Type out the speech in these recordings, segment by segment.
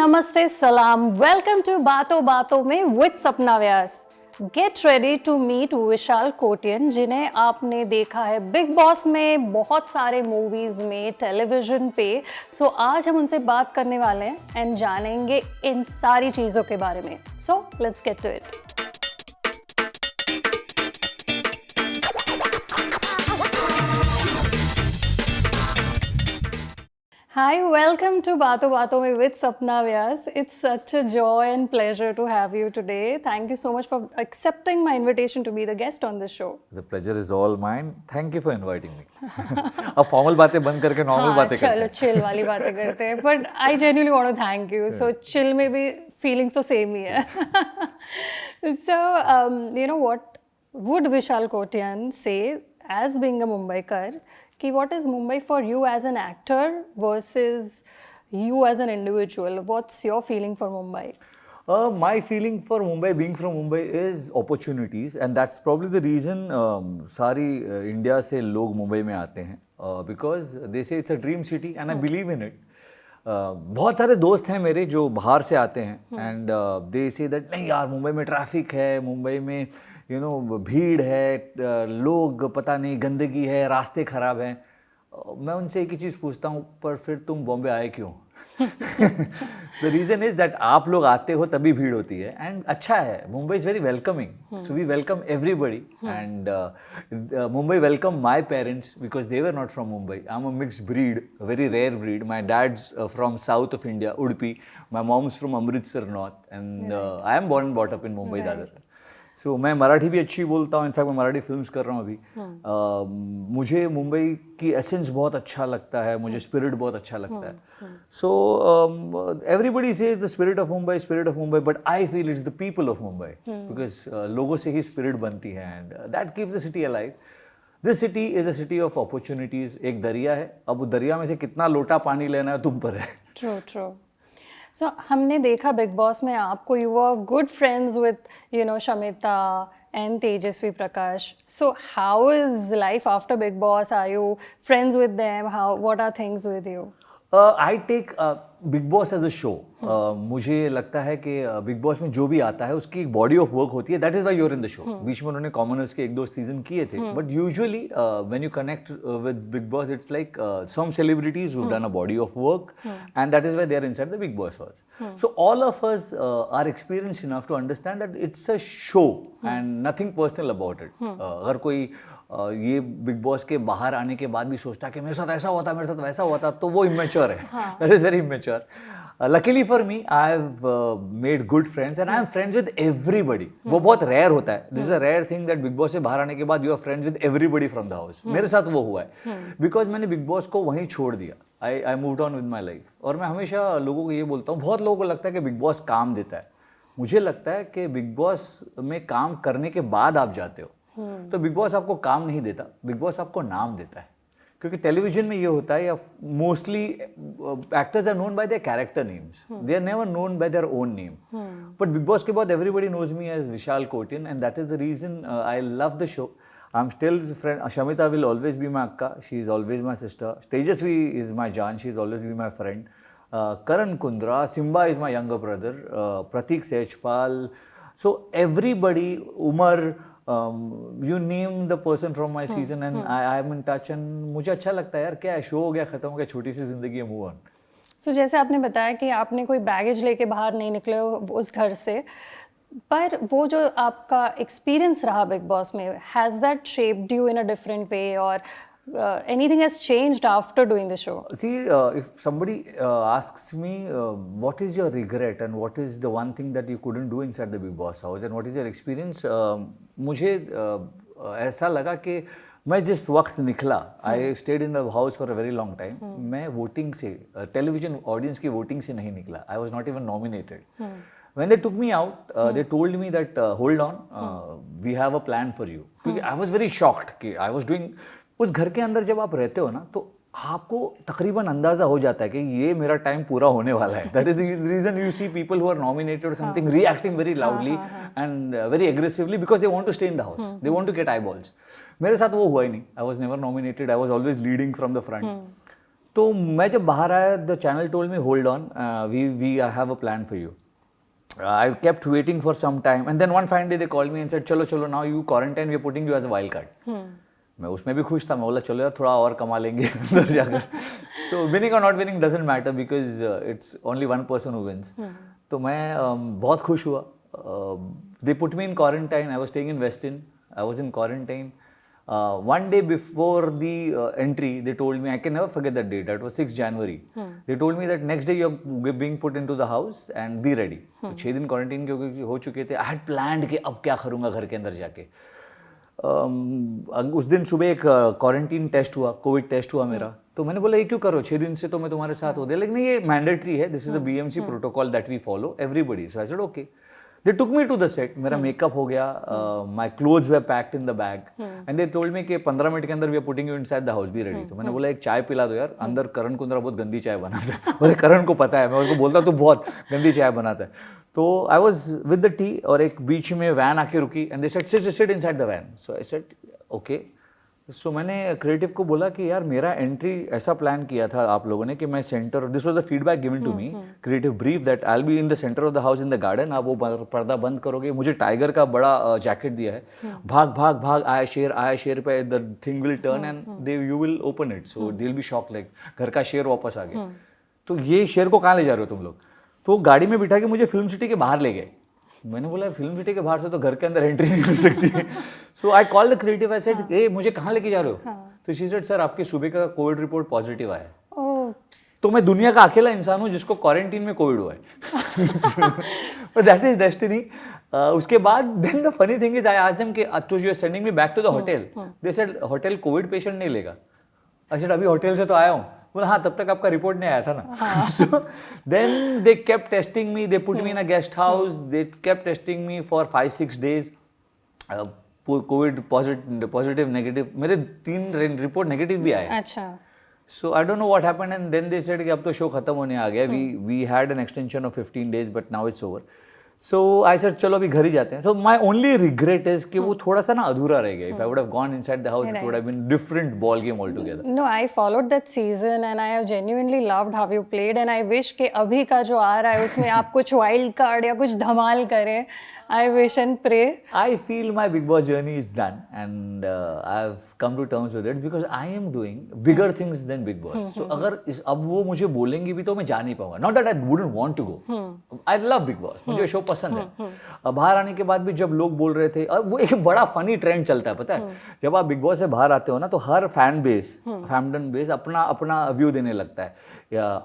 नमस्ते सलाम welcome to बातों बातों में विद सपना व्यास। गेट रेडी टू मीट विशाल कोटियन, जिन्हें आपने देखा है बिग बॉस में, बहुत सारे मूवीज में, टेलीविजन पे। सो आज हम उनसे बात करने वाले हैं एंड जानेंगे इन सारी चीज़ों के बारे में। So let's get to it. Hi, welcome to बातों बातों में with Sapna Vyas. It's such a joy and pleasure to have you today. Thank you so much for accepting my invitation to be the guest on this show. The pleasure is all mine. Thank you for inviting me. अब formal बातें बंद करके normal बातें करते हैं। चलो chill वाली बातें करते हैं। But I genuinely want to thank you. So chill में भी feelings तो same ही है। So you know what would Vishal Kotiyan say as being a Mumbaikar? कि what is Mumbai for you as an actor versus you as an individual? What's your feeling for Mumbai? My feeling for Mumbai, being from Mumbai, is opportunities, and that's probably the reason सारी India से लोग मुंबई में आते हैं, because they say it's a dream city and I believe in it. बहुत सारे दोस्त हैं मेरे जो बाहर से आते हैं एंड दे से दैट नहीं यार, मुंबई में ट्रैफिक है, मुंबई में भीड़ है, लोग पता नहीं, गंदगी है, रास्ते खराब हैं। मैं उनसे एक ही चीज़ पूछता हूँ, पर फिर तुम बॉम्बे आए क्यों? द रीज़न इज़ दैट आप लोग आते हो तभी भीड़ होती है, एंड अच्छा है, Mumbai is very welcoming, so we welcome everybody, and Mumbai welcome my parents because they were not from Mumbai. I am a mixed breed, very rare breed. My dad's from south of India, Udupi. My mom's from Amritsar north, and I am born bought up in Mumbai Dadar. So मैं मराठी भी अच्छी बोलता हूँ, in fact मैं Marathi films कर रहा हूँ अभी. मुझे मुंबई की एसेंस बहुत अच्छा लगता है, मुझे स्पिरिट बहुत अच्छा लगता है. So everybody says the spirit of Mumbai, but I feel it's the people of Mumbai, because लोगों से ही स्पिरिट बनती है, and that keeps the city alive. This city is a city of opportunities. एक दरिया है, अब वो दरिया में से कितना लोटा पानी लेना है तुम पर है. ट्रू. So हमने देखा बिग बॉस में आपको, you were good friends with Shamita and Tejasvi Prakash. So how is life after Big Boss? Are you friends with them? What are things with you? I take Bigg boss as a show. मुझे लगता है कि big boss में जो भी आता है उसकी एक बॉडी ऑफ वर्क होती है. That is why you're in the show. बीच में उन्होंने कॉमनर्स के 1-2 सीजन किए थे, but usually when you connect with Bigg Boss it's like some celebrities who done a body of work, and that is why they are inside the Bigg Boss house. So all of us are experienced enough to understand that it's a show and nothing personal about it. अगर कोई ये big Boss के बाहर आने के बाद भी सोचता है कि मेरे साथ ऐसा हुआ था, मेरे साथ वैसा हुआ था, तो वो इमेच्योर है. That is very immature. Luckily for me I have made good friends and I am friends with everybody. वो बहुत रेयर होता है. This is a rare thing that Bigg Boss से बाहर आने के बाद you are friends with everybody from the house. मेरे साथ वो हुआ है बिकॉज मैंने बिग बॉस को वहीं छोड़ दिया. I moved on with my life. और मैं हमेशा लोगों को ये बोलता हूँ, बहुत लोगों को लगता है कि बिग बॉस काम देता है. मुझे लगता है कि बिग बॉस में काम करने के बाद आप जाते हो, तो बिग बॉस आपको काम नहीं देता, बिग बॉस आपको नाम देता है. क्योंकि टेलीविजन में ये होता है, या mostly actors are known by their character names, they are never known by their own name. But Bigg Boss के बाद everybody knows me as Vishal Kotian, and that is the reason I love the show. I am still friend. Shamita will always be my akka, she is always my sister. Tejasvi is my Jaan, she is always be my friend. Karan Kundra, Simba is my younger brother, Pratik Sechpal. So everybody, Umar, you name the person from my season and I am in touch, and मुझे अच्छा लगता है यार. क्या है, show हो गया, खत्म हो गया, छोटी सी जिंदगी है, मूव ऑन. So जैसे आपने बताया कि आपने कोई बैगेज लेके बाहर नहीं निकले हो उस घर से, पर वो जो आपका एक्सपीरियंस रहा बिग बॉस में, has that shaped you in a different way, और anything has changed after doing the show? See, if somebody asks me what is your regret and what is the one thing that you couldn't do inside the Big Boss house and what is your experience, मुझे ऐसा लगा कि मैं जिस वक्त निकला, I stayed in the house for a very long time. मैं voting से, टेलीविजन ऑडियंस की वोटिंग से नहीं निकला. I was not even nominated. When they took me out, they told me that hold on, we have a plan for you. क्योंकि I was very shocked कि I was doing. उस घर के अंदर जब आप रहते हो ना, तो आपको तकरीबन अंदाजा हो जाता है कि ये मेरा टाइम पूरा होने वाला है. That is the reason you see people who are nominated और something reacting very loudly and very aggressively because they want to stay in the house, they want to get eyeballs. मेरे साथ वो हुआ ही नहीं. I was never nominated. I was always leading from the front. तो मैं जब बाहर आया, the channel told me hold on, we have a plan for you. I kept waiting for some time and then one fine day they called me and said चलो चलो now you quarantine, we are putting you as a wild card. मैं उसमें भी खुश था, मैं बोला चलो यार थोड़ा और कमा लेंगे अंदर जाकर. So winning or not winning doesn't matter because it's only one person who wins. तो मैं बहुत खुश हुआ. They put me in quarantine. I was staying in Westin. I was in quarantine. One day before the entry, they told me, I can never forget that date. That was 6 January. They told me that next day you're being put into the house and be ready. तो 6 दिन quarantine क्योंकि हो चुके थे. I had planned कि अब क्या करूँगा घर के अंदर जाके. उस दिन सुबह एक क्वारंटीन टेस्ट हुआ, कोविड टेस्ट हुआ मेरा. तो मैंने बोला ये क्यों करो, 6 दिन से तो मैं तुम्हारे साथ होते, लेकिन ये मैंडेटरी है. This is a BMC protocol that we follow everybody. So I said okay. They took me to the set. मेरा मेकअप हो गया, my clothes were packed in the bag, and they told me कि 15 minute के अंदर we are putting you inside the house, be ready. तो मैंने बोला एक चाय पिला दो यार. अंदर करण कुंद्रा बहुत गंदी चाय बनाता है. और करण को पता है, मैं उसको बोलता तू बहुत गंदी चाय बनाता है. तो I was with the tea और एक बीच में वैन आके रुकी and they said sit inside the van. So I said okay. सो मैंने क्रिएटिव को बोला कि यार मेरा एंट्री ऐसा प्लान किया था आप लोगों ने कि मैं centre, this was the feedback given to me, creative brief, that I will be in the centre of the house in the garden. आप वो पर्दा बंद करोगे, मुझे टाइगर का बड़ा जैकेट दिया है, भाग भाग भाग आया शेर पे, the thing will turn and they you will open it, so they will be shock like घर का शेर वापस आ गया. तो ये शेर को कहाँ ले जा रहे हो तुम लोग? तो गाड़ी में बिठा के मुझे फिल्म सिटी के बाहर ले गए. मैंने बोला फिल्म सिटी के बाहर से तो घर के अंदर एंट्री नहीं हो सकती है. So I call the creative, I said ए मुझे कहाँ लेके जा रहे हो? तो शी सेड सर आपके सुबह का कोविड रिपोर्ट पॉजिटिव आया है. तो मैं दुनिया का अकेला इंसान हूँ जिसको क्वारंटीन में कोविड हुआ है. But that is destiny. उसके बाद then the funny thing is I asked them कि तो you are sending me back to the hotel. They said hotel covid patient नहीं लेगा. आई सेड अभी होटल से तो आया हूँ. बोला हाँ तब तक आपका रिपोर्ट नहीं आया था ना. Then they kept testing me, they put me in a guest house, they kept testing me for 5-6 days. COVID positive negative, मेरे 3 रिपोर्ट नेगेटिव भी आए. अच्छा. So I don't know what happened and then they said कि अब तो show खत्म होने आ गया. We had an extension of 15 days but now it's over. So I said चलो अभी घर ही जाते हैं. So my only regret is कि वो थोड़ा सा ना अधूरा रह गया. If I would have gone inside the house it would have been different ball game all together. No, I followed that season and I have genuinely loved how you played and I wish कि अभी का जो आ रहा है उसमें आप कुछ wild card या कुछ धमाल करें. I wish and pray. I feel my Big Boss journey is done and I've come to terms with it because I am doing bigger things than Big Boss. So अगर अब वो मुझे बोलेंगी भी तो मैं जा नहीं पाऊंगा. Not that I wouldn't want to go. I love Big Boss. मुझे शो पसंद है. बाहर आने के बाद भी जब लोग बोल रहे थे, वो एक बड़ा फनी ट्रेंड चलता है पता है. जब आप बिग बॉस से बाहर आते हो ना तो हर फैन बेस, फैंडम बेस अपना अपना व्यू देने लगता है.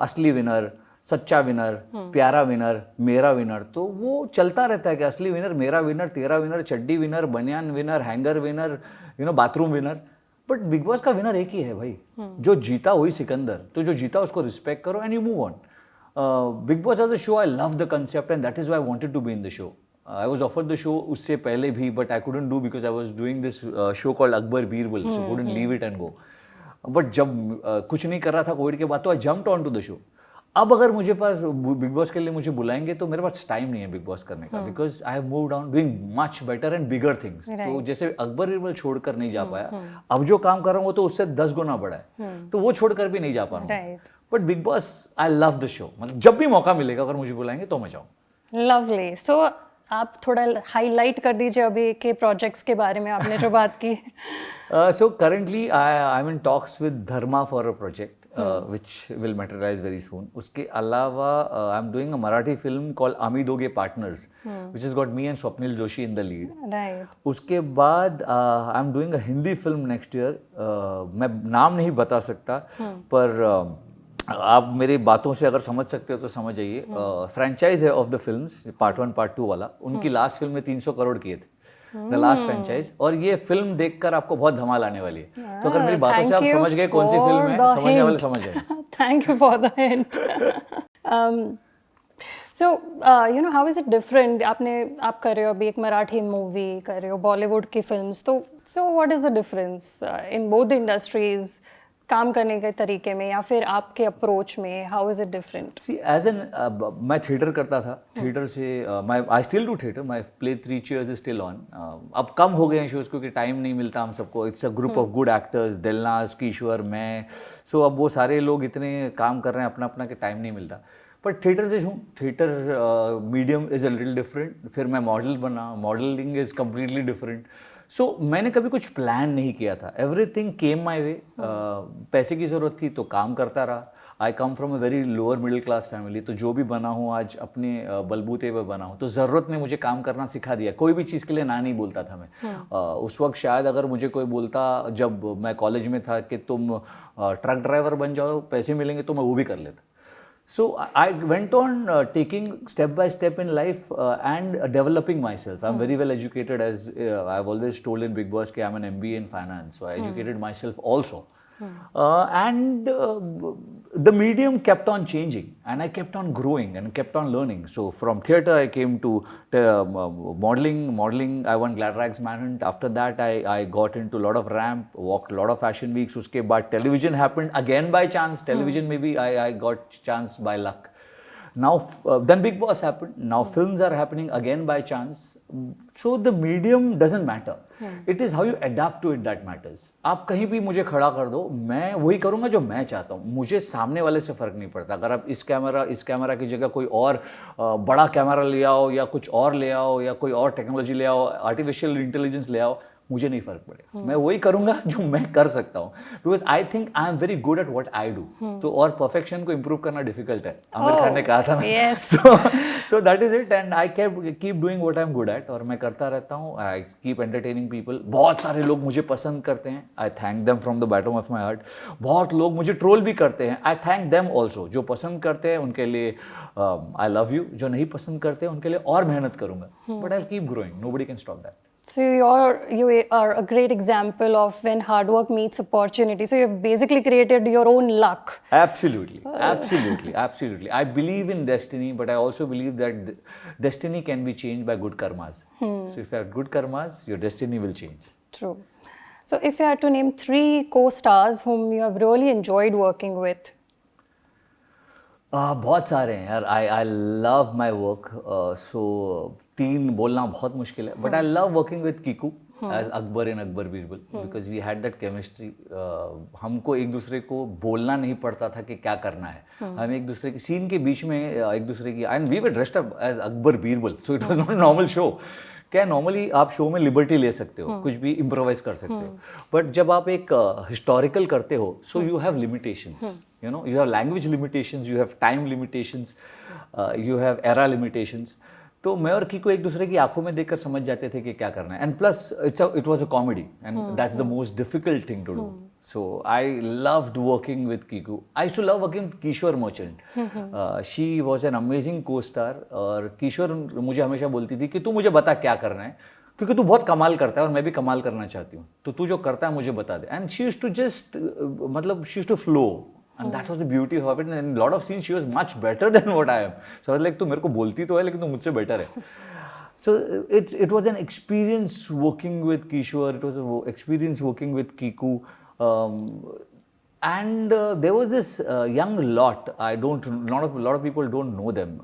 असली विनर, सच्चा विनर, प्यारा विनर, मेरा विनर. तो वो चलता रहता है कि असली विनर, मेरा विनर, तेरा विनर, चड्डी विनर, बनियान winner, hanger winner, bathroom winner. But Bigg boss का विनर एक ही है भाई. जो जीता वही सिकंदर. तो जो जीता उसको रिस्पेक्ट करो and you move on. Bigg boss as a show I love the concept and that is why I wanted to be in the show. I was offered the show उससे पहले भी but I couldn't do because I was doing this show called Akbar Birbal, so couldn't leave it and go. But जब कुछ नहीं कर रहा था Covid के बाद तो I jumped on to the show. अब अगर मुझे पास बिग बॉस के लिए मुझे बुलाएंगे तो मेरे पास टाइम नहीं है बिग बॉस करने का because I have moved on doing much better and bigger things. तो जैसे अकबर बीरबल छोड़कर नहीं जा पाया, अब जो काम कर रहा हूँ वो तो उससे 10 गुना बड़ा है. तो वो छोड़कर भी नहीं जा पा रहा हूँ. But Bigg boss I love the show. मतलब जब भी मौका मिलेगा अगर मुझे बुलाएंगे तो मैं जाऊँ. लवली. सो आप थोड़ा हाईलाइट कर दीजिए अभी के प्रोजेक्ट्स के बारे में आपने जो बात की. So currently I'm in talks with Dharma for a project which will materialize very soon. उसके अलावा I'm doing a Marathi film called आमी दोगे Partners, which has got me and Swapnil Joshi in the lead. Right. उसके बाद I'm doing a Hindi film next year. मैं नाम नहीं बता सकता पर आप मेरी बातों से अगर समझ सकते हो तो समझ जाइए. फ्रेंचाइज है of the films, part 1 part 2 वाला. उनकी लास्ट फिल्म में 300 करोड़ किए थे, द लास्ट फ्रेंचाइज. और ये फिल्म देखकर आपको बहुत धमाल आने वाली है. तो अगर मेरी बातों से आप समझ गए कौन सी फिल्म है, समझने वाले समझ जाए. Thank you for the hint. So you know how is it different? आप कर रहे हो अभी एक मराठी मूवी कर रहे हो, बॉलीवुड की फिल्म्स. तो so what is the difference in both the industries? काम करने के तरीके में या फिर आपके अप्रोच में, how is it different? See as an मैं थिएटर करता था, थिएटर से I still do theatre, my play 3 chairs is still on. अब कम हो गए हैं शोज़ क्योंकि टाइम नहीं मिलता हम सबको। It's a group of good actors, Dilnaz, Kishore, मैं, सो अब वो सारे लोग इतने काम कर रहे हैं अपना अपना कि टाइम नहीं मिलता। बट थिएटर से हूँ, theatre medium is a little different. फिर मैं मॉडल बना, मॉडलिंग इज़ कम्प्लीटली डिफरेंट। सो मैंने कभी कुछ प्लान नहीं किया था, एवरीथिंग केम माई वे। पैसे की ज़रूरत थी तो काम करता रहा। I come from a very lower middle class family, तो जो भी बना हूँ आज अपने बलबूते पे बना हूँ। तो ज़रूरत ने मुझे काम करना सिखा दिया, कोई भी चीज़ के लिए ना नहीं बोलता था मैं। उस वक्त शायद अगर मुझे कोई बोलता जब मैं कॉलेज में था कि तुम ट्रक ड्राइवर बन जाओ, पैसे मिलेंगे, तो मैं वो भी कर लेता। So I went on taking step by step in life and developing myself. I'm very well educated, as I've always told in Big Boss कि I'm an MBA in finance. So I educated myself also. And the medium kept on changing and I kept on growing and kept on learning. So from theatre I came to modeling. I won Glad Rags Manhunt. After that I got into a lot of ramp, walked a lot of fashion weeks. Uske baad television happened again by chance. Television maybe I got chance by luck. Now then Big Boss happened. Now films are happening again by chance. So the medium doesn't matter. It is how you adapt to it that matters. आप कहीं भी मुझे खड़ा कर दो, मैं वही करूँगा जो मैं चाहता हूँ। मुझे सामने वाले से फ़र्क नहीं पड़ता। अगर आप इस कैमरा की जगह कोई और बड़ा कैमरा ले आओ या कुछ और ले आओ या कोई और टेक्नोलॉजी ले आओ, आर्टिफिशियल इंटेलिजेंस ले आओ, मुझे नहीं फ़र्क पड़ेगा। मैं वही करूँगा जो मैं कर सकता हूँ, because I think I am very good at what I do. तो और परफेक्शन को इम्प्रूव करना डिफिकल्ट है, आमिर खान ने कहा था ना। So that is it and I keep doing what I am good at, और मैं करता रहता हूँ। I keep entertaining people. बहुत सारे लोग मुझे पसंद करते हैं, आई thank them from the bottom of my heart. बहुत लोग मुझे ट्रोल भी करते हैं, आई थैंक देम ऑल्सो। जो पसंद करते हैं उनके लिए आई लव यू, जो नहीं पसंद करते हैं उनके लिए और मेहनत करूंगा, but I will keep growing, nobody can stop that. So you are a great example of when hard work meets opportunity. So you've basically created your own luck. Absolutely. I believe in destiny, but I also believe that destiny can be changed by good karmas. So if you have good karmas, your destiny will change. True. So if you had to name 3 co-stars whom you have really enjoyed working with. बहुत सारे हैं यार। I love my work, सो 3 बोलना बहुत मुश्किल है, but I love working with Kiku as Akbar in Akbar Birbal, because we had that chemistry. हमको एक दूसरे को बोलना नहीं पड़ता था कि क्या करना है, हम एक दूसरे के सीन के बीच में एक दूसरे की, and we were dressed up as Akbar Birbal, so it was not normal show. क्या नॉर्मली आप शो में लिबर्टी ले सकते हो, कुछ भी इम्प्रोवाइज कर सकते हो, बट जब आप एक हिस्टोरिकल करते हो, so you have limitations, you know, you have language limitations, you have time limitations, you have era limitations. तो मैं और कीको एक दूसरे की आंखों में देखकर समझ जाते थे कि क्या करना है, and plus it was a comedy and that's the most difficult thing to do. So I loved working with Kiku. I used to love working with Kishore Merchant. She was an amazing costar, और किशोर मुझे हमेशा बोलती थी कि तू मुझे बता क्या करना है, क्योंकि तू बहुत कमाल करता है और मैं भी कमाल करना चाहती हूँ, तो तू जो करता है मुझे बता दे. And she used to just मतलब she used to flow. And that was the beauty of it. And in a lot of scenes, she was much better than what I am. So I was like, तू मेरे को बोलती तो है, लेकिन तू मुझसे better है. So it was an experience working with Kishore. It was an experience working with Kiku. And there was this young lot. A lot of people don't know them.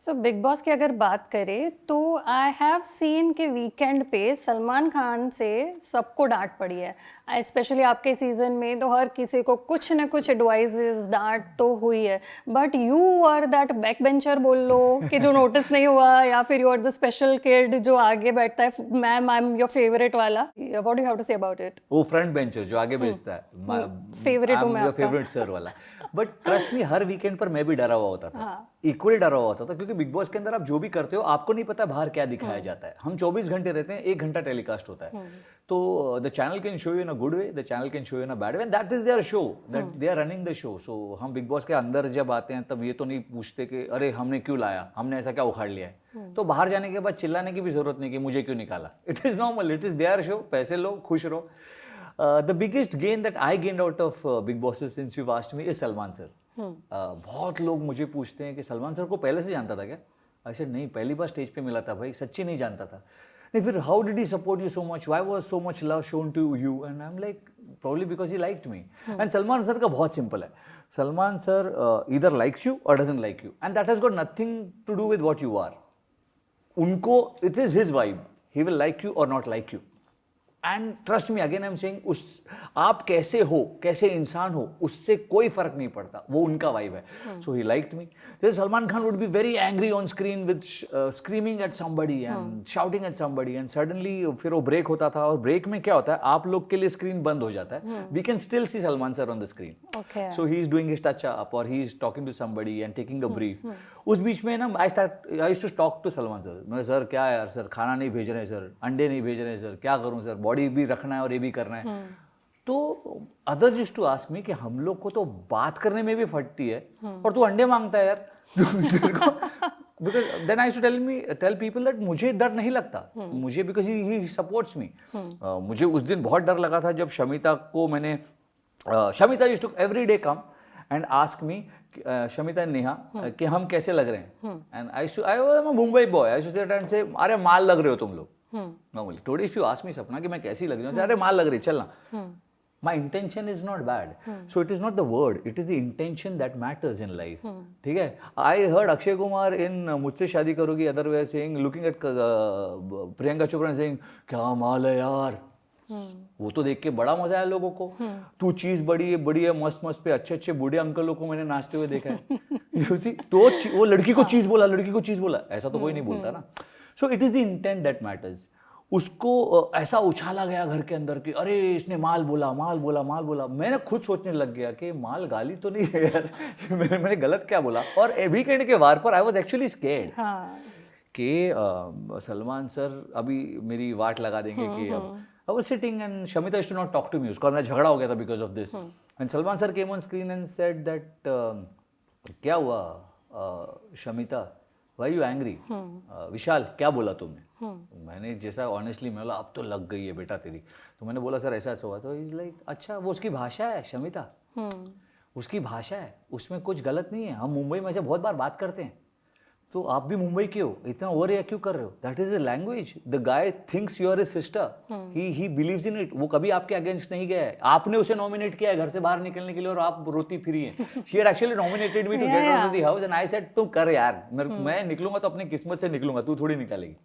So big boss की अगर बात करें तो I have seen के weekend पे सलमान खान से सबको डांट पड़ी है. स्पेशली आपके सीजन में तो हर किसी को कुछ ना कुछ एडवाइजेस डांट तो हुई है, but you are that back bencher बोल लो कि जो नोटिस नहीं हुआ, या फिर you are the special kid जो आगे बैठता है, ma'am I am your favourite वाला. What do you have to say about it? वो फ्रंट बेंचर जो आगे बेचता है, फेवरेट हूं मैं आपका, फेवरेट सर वाला. बट ट्रस्ट मी, हर वीकेंड पर मैं भी डरा हुआ होता था, इक्वली डरा हुआ होता था, क्योंकि बिग बॉस के अंदर आप जो भी करते हो आपको नहीं पता बाहर क्या दिखाया जाता है. हम 24 घंटे रहते हैं, 1 घंटा टेलीकास्ट होता है. तो the channel can show you in a good way, the channel can show you in a bad way, and that is their show, that they are running the show. So हम Bigg Boss के अंदर जब आते हैं तब ये तो नहीं पूछते कि अरे हमने क्यों लाया, हमने ऐसा क्या उखाड़ लिया है. तो बाहर जाने के बाद चिल्लाने की भी जरूरत नहीं कि मुझे क्यों निकाला. It is normal, it is their show, पैसे लो, खुश रहो. The biggest gain that I gained out of Big Bosses, since you've asked me, is Salman sir. बहुत लोग मुझे पूछते हैं कि सलमान सर को पहले से जानता था क्या? I said नहीं, पहली बार स्टेज पे मिला था भाई, सच्ची नहीं जानता था. नहीं फिर how did he support you so much, why was so much love shown to you, and I am like probably because he liked me. And Salman sir का बहुत सिंपल है, Salman sir either likes you or doesn't like you, and that has got nothing to do with what you are. उनको it is his vibe, he will like you or not like you. And trust me, again I am saying, उस आप कैसे हो, कैसे इंसान हो, उससे कोई फर्क नहीं पड़ता, वो उनका वाइब है. सो ही लाइक्ड मी. जैसे Salman Khan would be very angry on screen with screaming at somebody and shouting at somebody, and suddenly फिर वो ब्रेक होता था, और ब्रेक में क्या होता है, आप लोग के लिए स्क्रीन बंद हो जाता है, we can still see Salman sir on the screen. So he is doing his touch up और he is talking to somebody and taking a brief. उस बीच में ना I used to talk to Salman sir. मैं सर क्या है यार, sir खाना नहीं भेज रहे हैं सर, अंडे नहीं भेज रहे हैं सर, क्या करूं सर, बॉडी भी रखना है और ये भी करना है. तो others used to ask me कि हम लोग को तो बात करने में भी फटती है और तू अंडे मांगता है यार. Because then I used to tell people that मुझे डर नहीं लगता, मुझे because he supports me. मुझे उस दिन बहुत डर लगा था जब शमिता को मैंने, Shamita used to every day come and ask me, Shamita and Neha, कि हम कैसे लग रहे हैं. And I was a Mumbai boy. I used to sit and say, अरे माल लग रहे हो तुम लोग. Normally, today if you ask me सपना कि मैं कैसी लग रही हूँ, अरे माल लग रही है, चलना. My intention is not bad. So it is not the word, it is the intention that matters in life. ठीक है. I heard Akshay Kumar in मुझसे शादी करोगी other way saying, looking at Priyanka Chopra and saying, क्या माल है यार. वो तो देख के बड़ा मजा आया लोगों को. तू चीज बड़ी है मस्त मस्त पे, अच्छे अच्छे बूढ़े अंकलों को मैंने नाचते हुए देखा है. You see, तो वो लड़की को चीज बोला, ऐसा तो कोई नहीं बोलता ना. So it is the intent that matters. उसको ऐसा उछाला गया घर के अंदर कि अरे इसने माल बोला. मैंने खुद सोचने लग गया कि माल गाली तो नहीं है यार, मैंने गलत क्या बोला. और वीकेंड के वार पर आई वाज एक्चुअली स्केर्ड कि सलमान सर अभी मेरी वाट लगा देंगे कि अब. I was sitting and Shamita used to not talk to me. उसका मेरा झगड़ा हो गया था because of this. And Salman sir came on screen and said that क्या हुआ शमिता, why you angry? विशाल क्या बोला तुमने? मैंने जैसा ऑनेस्टली मैं बोला अब तो लग गई है बेटा तेरी. तो मैंने बोला सर ऐसा हुआ. तो इज लाइक अच्छा वो उसकी भाषा है शमिता, उसकी भाषा है, उसमें कुछ गलत नहीं है. हम मुंबई में से बहुत बार बात करते हैं, तो आप भी मुंबई के हो, इतना ओवर रिएक्ट क्यों कर रहे हो? That is a language. The guy thinks you are his sister, he believes in it. वो कभी आपके अगेंस्ट नहीं गया है, आपने उसे नॉमिनेट किया है घर से बाहर निकलने के लिए और आप रोती फिरी हैं. She had actually nominated me to get out of the house and I said तुम कर यार, मैं निकलूंगा तो अपनी किस्मत से निकलूंगा, तू थोड़ी निकालेगी.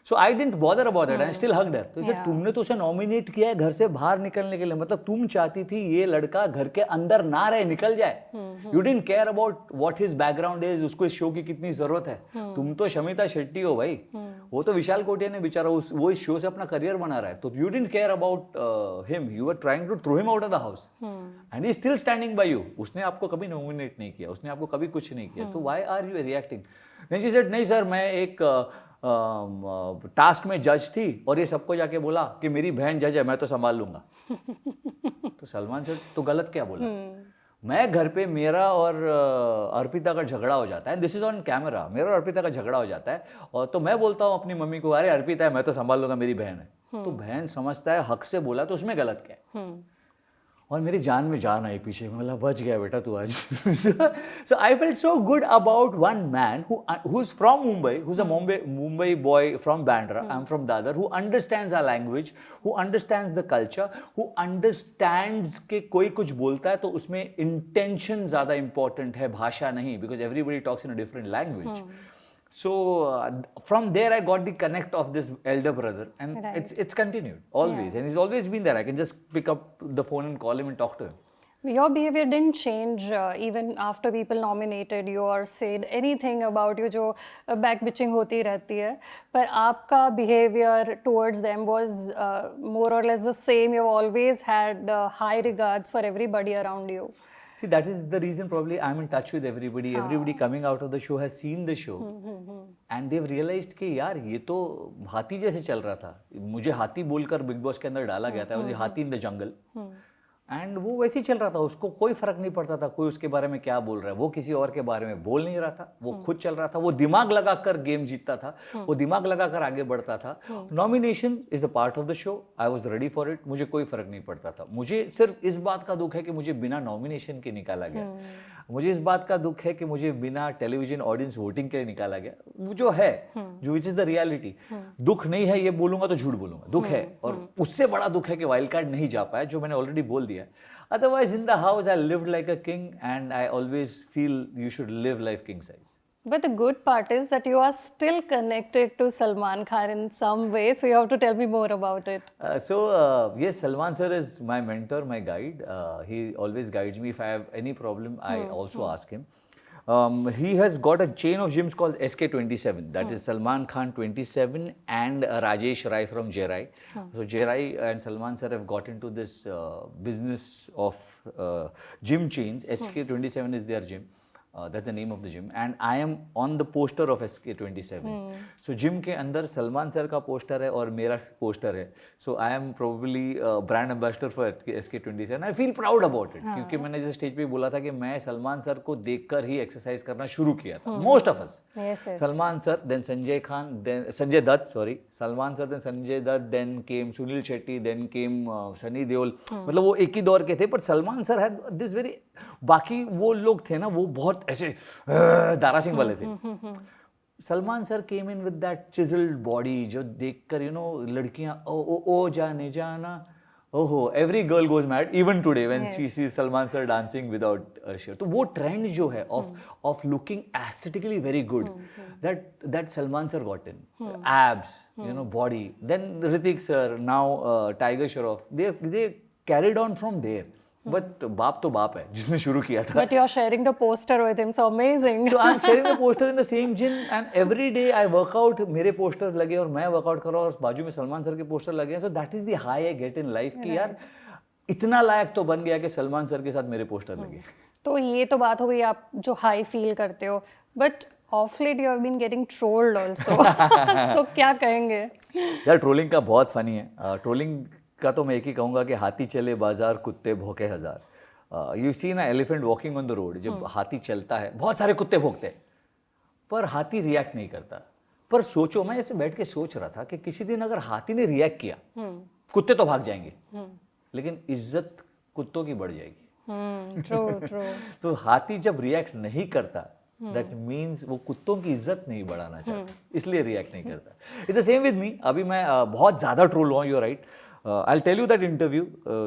So I didn't bother about it. I still hugged her. तो इसे तुमने तो उसे नॉमिनेट किया है घर से बाहर निकलने के लिए, मतलब तुम चाहती थी ये लड़का घर के अंदर ना रहे, निकल जाए. You didn't care about what his background is, उसको इस शो की कितनी जरूरत है. तुम तो शमिता शेट्टी हो भाई, वो तो विशाल कोटिया ने बेचारा वो इस शो से अपना करियर बना रहा है. तो you didn't care about him. You were trying to throw him out of the house. And he is still standing by you. उसने आपको कभी नॉमिनेट नहीं किया, उसने आपको कभी कुछ नहीं किया. तो why are you reacting? Then she said नहीं सर, मैं एक टास्क में जज थी और ये सबको जाके बोला कि मेरी बहन जज है, मैं तो संभाल लूंगा. तो सलमान सर तो गलत क्या बोला? मैं घर पे मेरा और अर्पिता का झगड़ा हो जाता है, दिस इज ऑन कैमरा, मेरा और अर्पिता का झगड़ा हो जाता है, और तो मैं बोलता हूँ अपनी मम्मी को अरे अर्पिता है मैं तो संभाल लूंगा, मेरी बहन है. तो बहन समझता है हक से बोला, तो उसमें गलत क्या है? और मेरी जान में जान आई पीछे, मैं बच गया बेटा तू आज. So I felt so good about one man who's from Mumbai, who's a Mumbai boy from Bandra, I'm from Dadar, who understands our language, who understands the culture, who understands कि कोई कुछ बोलता है तो उसमें intention ज़्यादा important है, भाषा नहीं, because everybody talks in a different language. So from there I got the connect of this elder brother, and it's continued always, and he's always been there. I can just pick up the phone and call him and talk to him. Your behavior didn't change even after people nominated you or said anything about you जो back bitching होती रहती है, पर आपका behavior towards them was more or less the same. You always had high regards for everybody around you. See, that is the reason probably I'm in touch with everybody. Everybody coming out of the show has seen the show. And they've realized कि यार ये तो हाथी जैसे चल रहा था. मुझे हाथी बोलकर बिग बॉस के अंदर डाला गया था, मुझे हाथी इन द जंगल. एंड वो वैसे ही चल रहा था, उसको कोई फर्क नहीं पड़ता था कोई उसके बारे में क्या बोल रहा है. वो किसी और के बारे में बोल नहीं रहा था, वो खुद चल रहा था, वो दिमाग लगाकर गेम जीतता था, वो दिमाग लगाकर आगे बढ़ता था. Nomination is the part of the show, I was ready for it, मुझे कोई फर्क नहीं पड़ता था. मुझे सिर्फ इस बात का दुख है कि मुझे बिना नॉमिनेशन के निकाला गया. मुझे इस बात का दुख है कि मुझे बिना टेलीविजन ऑडियंस वोटिंग के लिए निकाला गया, वो जो है, जो विच इज द रियलिटी। दुख नहीं है ये बोलूंगा तो झूठ बोलूंगा, दुख है, और उससे बड़ा दुख है कि वाइल्ड कार्ड नहीं जा पाया, जो मैंने ऑलरेडी बोल दिया। Otherwise in the house I lived like a king and I always feel you should live life king size. But the good part is that you are still connected to Salman Khan in some way, so you have to tell me more about it. Yes, Salman sir is my mentor, my guide. He always guides me. If I have any problem, I also ask him. He has got a chain of gyms called SK27. That is Salman Khan 27 and Rajesh Rai from Jai Rai. So Jai Rai and Salman sir have got into this business of gym chains. SK27 is their gym. That's the name of the gym, and I am on the poster of SK27. So gym के अंदर Salman sir का poster है और मेरा poster है. So I am probably brand ambassador for SK27. I feel proud about it, क्योंकि मैंने जैसे स्टेज पे बोला था कि मैं सलमान सर को देखकर ही एक्सरसाइज करना शुरू किया था. Most of us. Yes, yes. Salman sir, then Sanjay Khan, then Sanjay Dutt, sorry. Salman sir, then Sanjay Dutt, then came Sunil Shetty, then came Sunny Deol. मतलब वो एक ही दौर के थे, पर Salman sir had this very, बाकी वो लोग थे ना, वो बहुत ऐसे दारा सिंह वाले थे. Salman sir came in with that chiselled body, जो देखकर लड़कियां ओ जाने जाना, ओहो, every girl goes mad even today when she sees Salman sir dancing without a shirt. तो वो ट्रेंड जो है of looking aesthetically very good, that Salman sir got in. Abs, body. Then Hrithik sir, now Tiger Shroff, they carried on from there. But बाप तो बाप है जिसने शुरू किया था. But you're sharing the poster with him, so amazing. So I'm sharing the poster in the same gym, and every day I work out. मेरे poster लगे और मैं वर्कआउट कर रहा हूँ और बाजू में सलमान सर के पोस्टर लगे हैं. So that is the high I get in life कि यार इतना लायक तो बन गया कि सलमान सर के साथ मेरे पोस्टर लगे. तो ये तो बात हो गई आप जो हाई फील करते हो, but of late you have been getting trolled also. So क्या कहेंगे? यार ट्रोलिंग का बहुत फनी है. ट्रोलिंग का तो मैं एक ही कहूँगा कि हाथी चले बाजार, कुत्ते भौंके हजार. यू सी ना elephant walking on the road, जब हाथी चलता है बहुत सारे कुत्ते भौंकते हैं, पर हाथी रिएक्ट नहीं करता. पर सोचो, मैं ऐसे बैठ के सोच रहा था कि किसी दिन अगर हाथी ने रिएक्ट किया, कुत्ते तो भाग जाएंगे, लेकिन इज्जत कुत्तों की बढ़ जाएगी. ट्रू. तो हाथी जब रिएक्ट नहीं करता, दैट मीन्स वो कुत्तों की इज्जत नहीं बढ़ाना चाहता, इसलिए रिएक्ट नहीं करता. It's the same with me. अभी मैं बहुत ज़्यादा ट्रोल हुआ, you are right. I tell you that interview,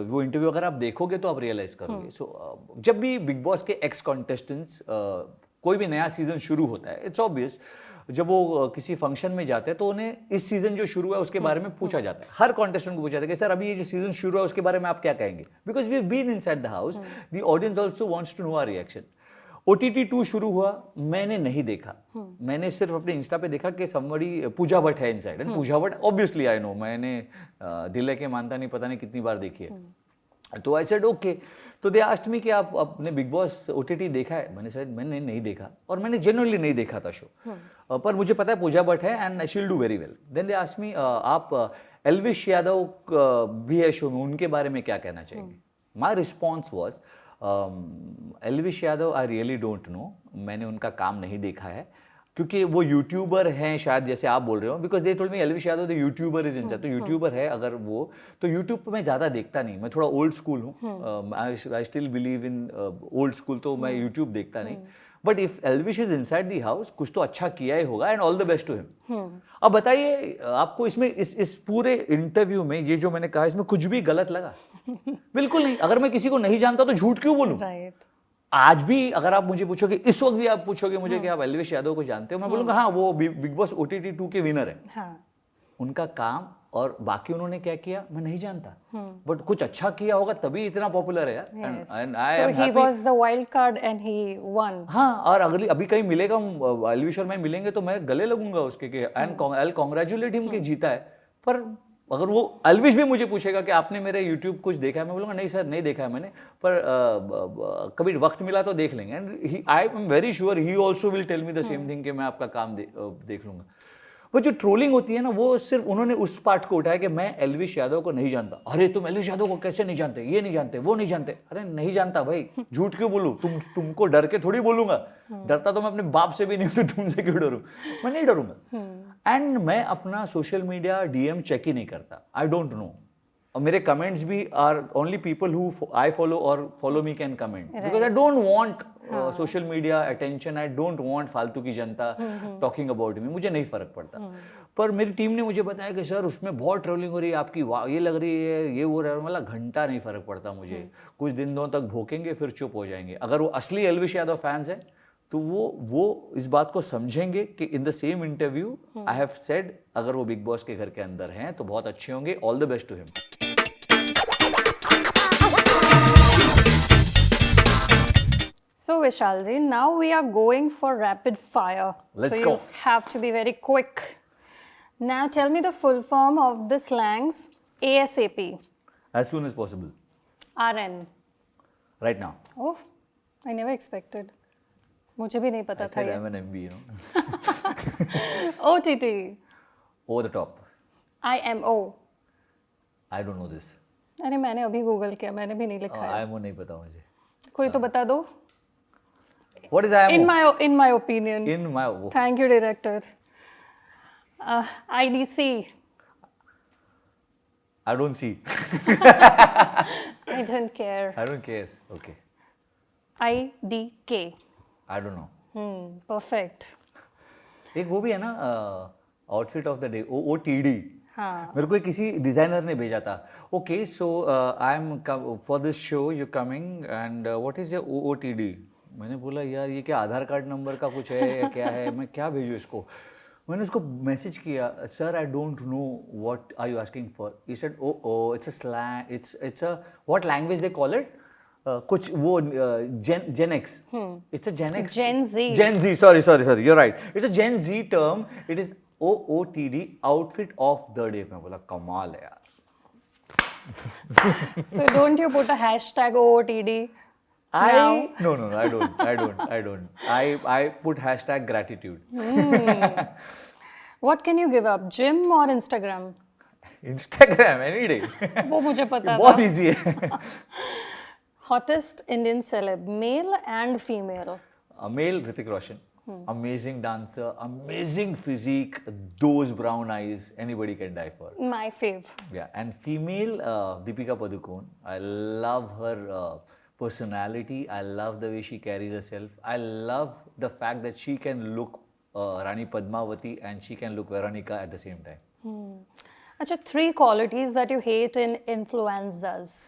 वो इंटरव्यू अगर आप देखोगे तो आप रियलाइज करोगे. सो जब भी बिग बॉस के एक्स कॉन्टेस्टेंट्स कोई भी नया सीजन शुरू होता है, इट्स ऑब्वियस, जब वो किसी फंक्शन में जाते हैं तो उन्हें इस सीजन जो शुरू है उसके बारे में पूछा जाता है. हर कॉन्टेस्टेंट को पूछा जाता है कि सर अभी ये जो सीजन शुरू है उसके बारे में आप क्या कहेंगे, because we have been inside the house. The audience also wants to know our reaction. OTT 2 शुरू हुआ, मैंने नहीं देखा. मैंने सिर्फ अपने इंस्टा पे देखा कि समबडी पूजा भट्ट है inside, and Pooja Bhatt obviously I know, मैंने दिल है के मानता नहीं पता नहीं कितनी बार देखी है. तो आई सेड ओके. तो दे आस्क्ड मी कि आप अपने बिग बॉस OTT देखा है. मैंने सेड मैंने नहीं देखा, और मैंने जेन्युइनली नहीं देखा था शो, पर मुझे पता है पूजा भट्ट है and she will do very well. Then they asked me आप एल्विश यादव भी है शो में, उनके बारे में क्या कहना चाहेंगे. My response was Elvish Yadav I really don't know, मैंने उनका काम नहीं देखा है, क्योंकि वो यूट्यूबर हैं शायद, जैसे आप बोल रहे हो, because they told me Elvish Yadav the YouTuber is inside. तो यूट्यूबर है अगर वो, तो यूट्यूब पर मैं ज़्यादा देखता नहीं, मैं थोड़ा ओल्ड स्कूल हूँ. I still believe in old school, तो मैं यूट्यूब देखता नहीं. But if Elvish is inside the house, कुछ तो अच्छा किया ही होगा, and all the best to him. अब बताइए आपको इसमें इस पूरे इंटरव्यू में ये जो मैंने कहा, इसमें कुछ भी गलत लगा? बिल्कुल नहीं. अगर मैं किसी को नहीं जानता तो झूठ क्यों बोलूं? आज भी अगर आप मुझे पूछोगे, इस वक्त भी आप पूछोगे मुझे कि आप एल्विश यादव को जानते हो, मैं बोलूंगा हाँ, वो बिग बॉस OTT 2 के विनर है. उनका काम और बाकी उन्होंने क्या किया मैं नहीं जानता, बट कुछ अच्छा किया होगा तभी इतना पॉपुलर है यार. And I am happy. He was the wild card and he one. हाँ, और अभी कहीं मिलेगा, एल्विश और मैं मिलेंगे तो मैं गले लगूंगा उसके कि एंड आई कांग्रेचुलेट हिम कि जीता है. पर अगर वो एल्विश भी मुझे पूछेगा कि आपने मेरे यूट्यूब कुछ देखा है, मैं बोलूँगा नहीं सर नहीं देखा है मैंने, पर कभी वक्त मिला तो देख लेंगे. And I am very sure he also will tell me the same thing कि मैं आपका काम देख लूंगा. वो जो ट्रोलिंग होती है ना, वो सिर्फ उन्होंने उस पार्ट को उठाया कि मैं एल्विश यादव को नहीं जानता. अरे तुम एल्विश यादव को कैसे नहीं जानते, ये नहीं जानते, वो नहीं जानते. अरे नहीं जानता भाई, झूठ क्यों बोलूं? तुमको डर के थोड़ी बोलूंगा. डरता तो मैं अपने बाप से भी नहीं, तो तुमसे क्यों डरूं? मैं नहीं डरूंगा. एंड मैं अपना सोशल मीडिया DM चेक ही नहीं करता. I don't know. और मेरे कमेंट्स भी are only people who I follow और follow me can comment, because I don't want social media attention, I don't want फालतू की जनता टॉकिंग अबाउट मी, मुझे नहीं फर्क पड़ता। पर मेरी टीम ने मुझे बताया कि सर उसमें बहुत ट्रोलिंग हो रही है आपकी, ये लग रही है, ये वो रहा है, मतलब घंटा नहीं फर्क पड़ता मुझे, कुछ दिनों तक भोंकेंगे फिर चुप हो जाएंगे। अगर वो असली एल्विश यादव फैंस है तो वो इस बात को समझेंगे कि in the same interview I have said अगर वो बिग बॉस के घर के अंदर हैं तो बहुत अच्छे होंगे, all the best to him. So Vishal ji, now we are going for rapid fire. Let's so go. You have to be very quick. Now tell me the full form of the slangs ASAP. As soon as possible. RN. Right now. Oh, I never expected. मुझे भी नहीं पता I था said ये. I'm an MB, you know. OTT. Over the top. IMO. I don't know this. अरे मैंने अभी Google किया, मैंने भी नहीं लिखा है. IMO नहीं पता मुझे. कोई तो बता दो. What is IMO? In my opinion. In my Thank you, director. IDC. I don't see. I don't care. I don't care. Okay. IDK. I don't know. Perfect. एक वो भी है ना outfit of the day, OOTD. हाँ. मेरे को किसी designer ने भेजा था. Okay so I am for this show you coming and what is your OOTD. मैंने बोला यार ये क्या आधार कार्ड नंबर का कुछ है या क्या है, मैं क्या भेजूँ इसको. मैंने उसको मैसेज किया, sir I don't know what are you asking for. He said oh it's a slang, it's a what language they call it, कुछ वो Gen X. It's a Gen X. Gen Z. Gen Z. Sorry. You're right. It's a Gen Z term. It is OOTD, outfit of the day. मैं बोला कमाल है यार. So don't you put a hashtag OOTD? No, I don't. I put hashtag gratitude. What can you give up, gym or Instagram? Instagram any day. वो मुझे पता बहुत था. easy है. Hottest Indian celeb, male and female. Male Hrithik Roshan. Amazing dancer, amazing physique, those brown eyes, anybody can die for. My fave. Yeah, and female Deepika Padukone. I love her personality. I love the way she carries herself. I love the fact that she can look Rani Padmavati and she can look Veronica at the same time. Achha, 3 qualities that you hate in influencers.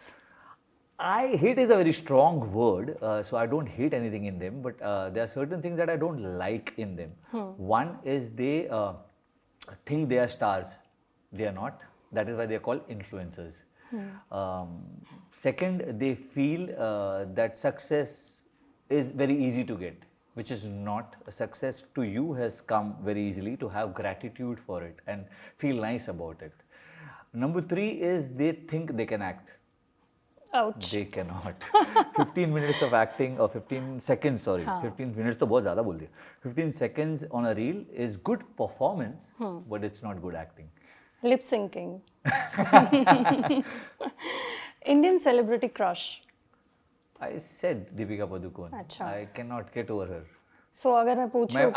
I hate is a very strong word, so I don't hate anything in them, but there are certain things that I don't like in them. One is they think they are stars. They are not. That is why they are called influencers. Second, they feel that success is very easy to get, which is not. Success to you has come very easily, to have gratitude for it and feel nice about it. Number 3 is they think they can act. Ouch. They cannot. 15 minutes of acting or 15 seconds, sorry. 15 minutes तो बहुत ज़्यादा बोल दिया. 15 seconds on a reel is good performance, but it's not good acting. Lip syncing. Indian celebrity crush. I said Deepika Padukone. अच्छा. I cannot get over her. So अगर मैं पूछूं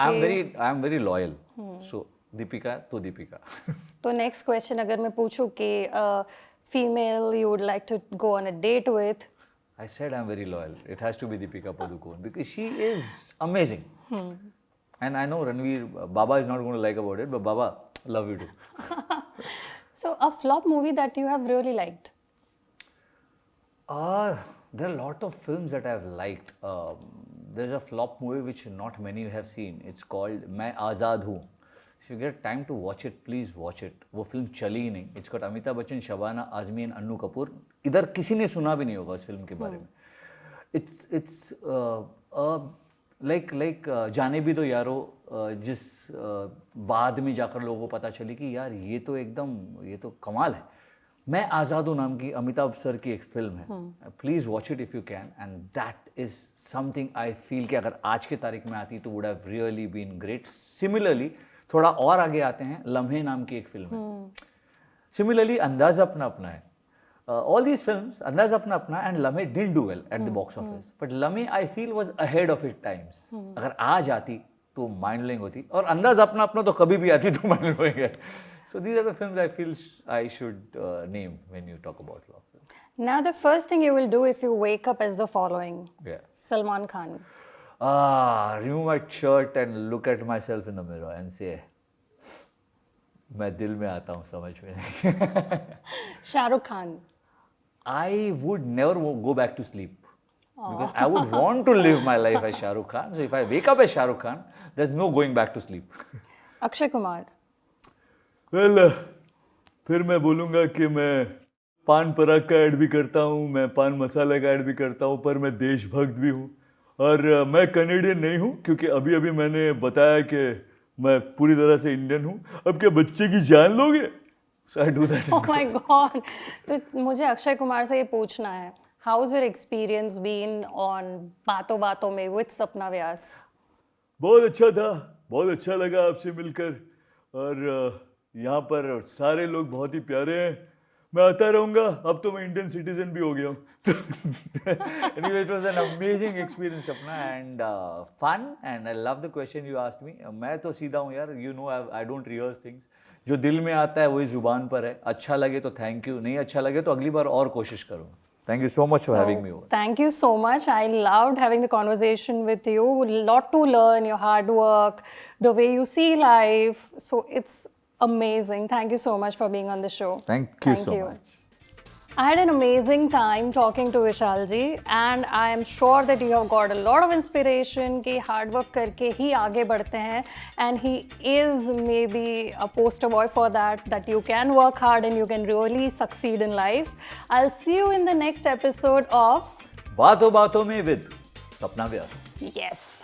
I'm very loyal. So Deepika तो Deepika. तो next question अगर मैं पूछूं कि female you would like to go on a date with. I said I'm very loyal. It has to be Deepika Padukone because she is amazing. And I know Ranveer, Baba is not going to like about it, but Baba, love you too. So a flop movie that you have really liked. There are a lot of films that I've liked. There's a flop movie which not many have seen. It's called मैं आज़ाद हूँ. If you get time to watch it, please watch it. वो film चली ही नहीं. It's got Amitabh Bachchan, Shabana Azmi and Annu Kapoor. इधर किसी ने सुना भी नहीं होगा इस फिल्म के बारे में. It's like जाने भी दो यारो, जिस बाद में जाकर लोगों को पता चली कि यार ये तो कमाल है. मैं आज़ाद हूँ नाम की अमिताभ सर की एक फिल्म है. Please watch it if you can, and that is something I feel कि अगर आज के तारीख में आती तो would have really been great. Similarly थोड़ा और आगे आते हैं, लम्हे नाम की एक फिल्म है. सिमिलरली अंदाज अपना अपना है. ऑल दीज फिल्म्स, अंदाज अपना अपना and Lamhe didn't do well at the box office, but Lamhe I feel was ahead of it times. अगर आज आती तो माइंड ब्लोइंग होती, और अंदाज अपना अपना तो कभी भी आती तो माइंड ब्लोइंग है. So these are the films I feel I should name when you talk about love films. Now, the first thing you will do if you wake up is the following. Yeah. Salman Khan. Remove my shirt and look at myself in the mirror and say, मैं दिल में आता हूँ समझ में नहीं. Shah Rukh Khan. I would never go back to sleep. Because I would want to live my life as Shah Rukh Khan. So if I wake up as Shah Rukh Khan, there's no going back to sleep. Akshay Kumar. Well, फिर मैं बोलूँगा कि मैं पान पराग का add भी करता हूँ, मैं पान मसाला का ऐड भी करता हूँ, पर मैं देशभक्त भी हूँ. और मैं कनेडियन नहीं हूँ, क्योंकि अभी अभी मैंने बताया कि मैं पूरी तरह से इंडियन हूँ. अब क्या बच्चे की जान लोगे? So I do that. Oh my God. तो मुझे अक्षय कुमार से ये पूछना है. How's your experience been on बातों बातों में with सपना व्यास? बहुत अच्छा था, बहुत अच्छा लगा आपसे मिलकर, और यहाँ पर सारे लोग बहुत ही प्यारे हैं. मैं आता रहूँगा, अब तो मैं इंडियन सिटीजन भी हो गया हूँ. Anyway, it was an amazing experience, Sapna, and fun. And I love the question you asked me. मैं तो सीधा हूँ यार. You know, I don't rehearse things. जो दिल में आता है वही जुबान पर है. अच्छा लगे तो थैंक यू, नहीं अच्छा लगे तो अगली बार और कोशिश करूँगा. Thank you so much for having me over. Thank you so much. I loved having the conversation with you. A lot to learn, your hard work, the way you see life. So it's amazing. Thank you so much for being on the show. Thank you so much. I had an amazing time talking to Vishal ji, and I am sure that you have got a lot of inspiration कि hard work करके ही आगे बढ़ते हैं, and he is maybe a poster boy for that you can work hard and you can really succeed in life. I'll see you in the next episode of बातों बातों में with Sapna Vyas. Yes.